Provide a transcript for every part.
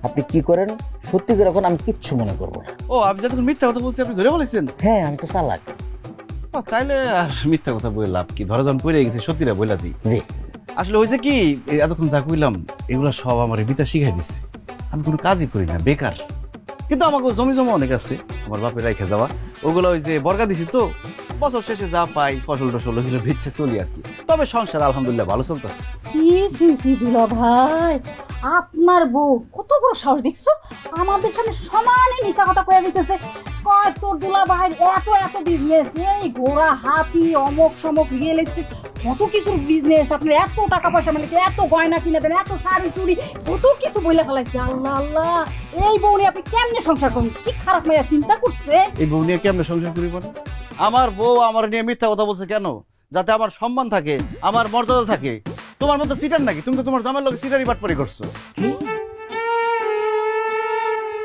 আপনি কি করেন সত্যি করে এখন আমি কিচ্ছু মনে করবো না। ও আমি যতক্ষণ মিথ্যা কথা বলছি আপনি ধরে বলেছেন? হ্যাঁ আমি তো চালাক। ও তাইলে আর মিথ্যা কথা বলে লাভ কি, ধরা যখন পড়ে গেছে সত্যিটা বইলা দিই। জি আসলে হয়েছে কি, এতক্ষণ যা কইলাম এগুলো সব আমার বিতা শিখাই দিচ্ছে। আমি কোনো কাজই করি না, বেকার। কিন্তু আমাকে জমি জমা অনেক আছে, আমার বাপের রেখে যাওয়া। ওগুলো ওই যে বর্গা দিছি তো, বছর শেষে যা পাই ফসল টসল ওগুলো ভিচ্ছে চলি আর কি। তবে সংসার আলহামদুলিল্লাহ ভালো চলতেছে। সি সি সি দুলা ভাই, আপনার বউ কত বড় সাহস দেখছো, আমাদের সামনে সমানে মিছা কথা কয়ে দিতেছে। কয় তোর দুলা ভাইয়ের এত এত বিজনেস, এই ঘোড়া হাতি অমক সমক রিয়েল এস্টেট কত কিছুর বিজনেস, আপনার এত টাকা পয়সা মানে এত গয়না কিনে দেন, এত শাড়ি চুড়ি কত কিছু বইলা ফেলাইছে। আল্লাহ আল্লাহ, এই বউ নিয়ে আপনি কেমনে সংসার করুন? কি খারাপ মেয়া চিন্তা করছে? এই বউ নিয়ে কেমনে সংসার করি বলে? আমার বউ আমার নিয়ে মিথ্যা কথা বলছে কেন? যাতে আমার সম্মান থাকে, আমার মর্যাদা থাকে। তোমার মতো সিটার নাকি? তুমি তো তোমার জামার লোক সিটারি বাটপারি করছো।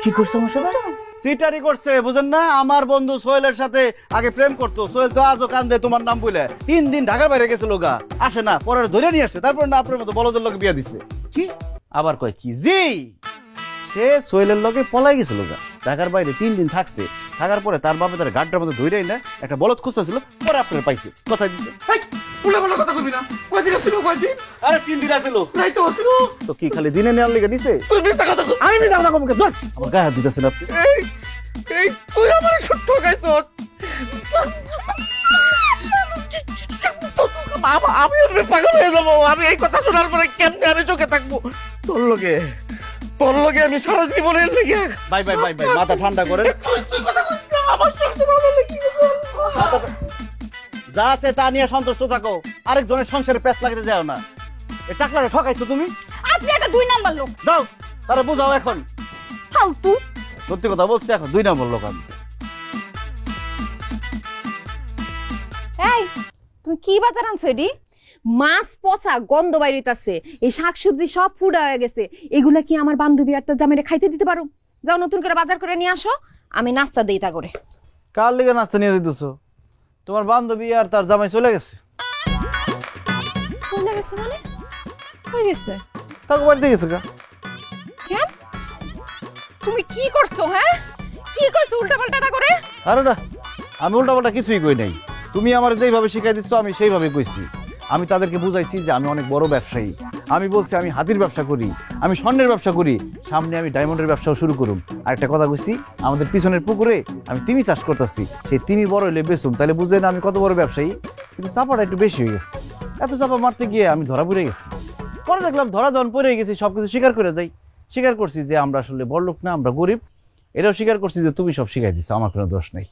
কি করছো মশাই? সিটারি করছে, বুঝেন না? আমার বন্ধু সোহেলের সাথে আগে প্রেম করতো। সোহেল তো আজও কান্দে তোমার নাম বলে। 3 দিন ঢাকার বাইরে গেছিল গা, আসে না, পরে ধরে নিয়ে আসছে। তারপর না আপনার মতো বলদের লোকে বিয়া দিচ্ছে। কি আবার কয় কি জি, সে সোহেলের লোকে পলাই গেছিল গা, ঢাকার বাইরে 3 দিন থাকছে। থাকার পরে তার বাপে তার গাড্ডার মধ্যে ধরেই না একটা বলদ খুঁজতেছিল, পরে আপনার পাইছে, কথাই দিচ্ছে। কথা কবি না, কয়দিন ছিল কয়দিন? আরে 3 দিন আসিল। নাই তো ছিল। তো কি খালি দিনে নেওয়ার লেগে দিছে? তুই মিথ্যা কথা কবি। আমি মিথ্যা কথা কমকে ধর, আমার গায়ে হাত দিতেছেন আপনি। এই তুই আমার ছোট্ট গাইছস। আমি পাগল হয়ে যাবো। আমি এই কথা শোনার পরে কেমনে আমি চোখে থাকবো? তোর লোকে আমি সারা জীবনের লেগে বাই বাই বাই বাই, মাথা ঠান্ডা করেন। আমার সন্তান আমার লেগে যা আছে তা নিয়ে সন্তুষ্ট থাকো, আরেকজনের সংসারে পেঁচ লাগাতে যাও না। এ টাকলারে ঠকাইছো তুমি। আপনি একটা 2 নাম্বার লোক। যাও তারা বুঝাও এখন। ফালতু। সত্যি কথা বলছি, এখন 2 নম্বর লোক আমি। এই তুমি কি বাজার আনছো এডি? মাছ পচা গন্ধ বাইরিতাছে, এই শাকসবজি সব ফুডা হয়ে গেছে। এগুলা কি আমার বান্ধবী আর তার জামাইরে খাইতে দিতে পারো? যাও নতুন করে বাজার করে নিয়ে আসো, আমি নাস্তা দেই তা করে। কার লেগে নাস্তা নিয়ে দিতেছো? তোমার বান্ধবী আর তার জামাই চলে গেছে। চলে গেছে মানে? হয়ে গেছে কাকু বাড়িতে গেছে কা? কেন? তুমি কি করছো? হ্যাঁ কি কইছো উল্টা পাল্টা করে? আরে না, আমি উল্টা পাল্টা কিছুই কই নাই। তুমি আমার যেইভাবে শিখাই দিচ্ছ আমি সেইভাবে কইছি। আমি তাদেরকে বুঝাইছি যে আমি অনেক বড় ব্যবসায়ী। আমি বলছি আমি হাতির ব্যবসা করি, আমি স্বর্ণের ব্যবসা করি, সামনে আমি ডায়মন্ডের ব্যবসাও শুরু করুম। আর একটা কথা কইছি, আমাদের পিছনের পুকুরে আমি তিমি চাষ করতেছি, সেই তিমি বড় হইলে বেচুম, তাহলে বুঝে না আমি কত বড় ব্যবসায়ী। কিন্তু চাপাটা একটু বেশি হয়ে গেছে। এত চাপা মারতে গিয়ে আমি ধরা পড়ে গেছি। পরে দেখলাম ধরা যখন পড়ে গেছি সবকিছু স্বীকার করে যাই। স্বীকার করছি যে আমরা আসলে বড়লোক না, আমরা গরিব। এটাও স্বীকার করছি যে তুমি সব শিখাই দিচ্ছ, আমার কোনো দোষ নেই।